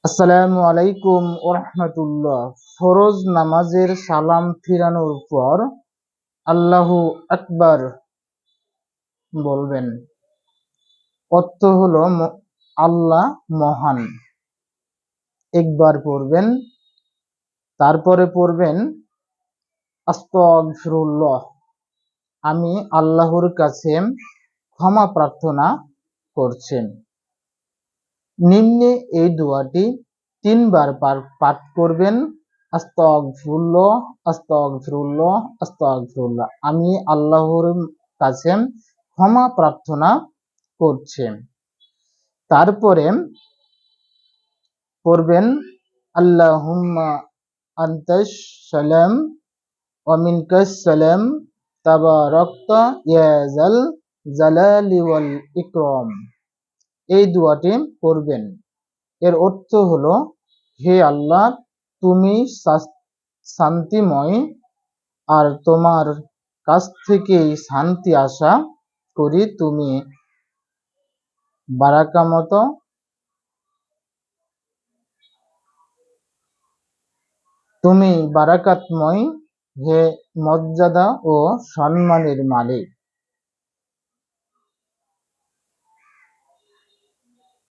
আসসালামু আলাইকুম ওরহমতুল্লাহ। ফরজ নামাজের সালাম ফিরানোর পর আল্লাহু আকবার বলবেন। অর্থ হলো আল্লাহ মহান। একবার পড়বেন, তারপরে পড়বেন আস্তাগফিরুল্লাহ, আমি আল্লাহর কাছে ক্ষমা প্রার্থনা করছেন। নিম্নে এই দোয়াটি ৩ বার পাঠ করবেন। আস্তাগফিরুল্লাহ, আস্তাগফিরুল্লাহ, আস্তাগফিরুল্লাহ, আমি আল্লাহর কাছে ক্ষমা প্রার্থনা করছেন। তারপরে পড়বেন আল্লাহুম্মা আনতাস সালাম ওয়া মিনকাস সালাম তাবারাকতা ইয়া যাল জালালি ওয়াল ইকরাম। এই দোয়াটি পড়বেন। এর অর্থ হলো, হে আল্লাহ, তুমি শান্তিময়, আর তোমার কাছ থেকেই শান্তি আশা করি। তুমি বারাকাতময়, হে মর্যাদা ও সম্মানের মালিক।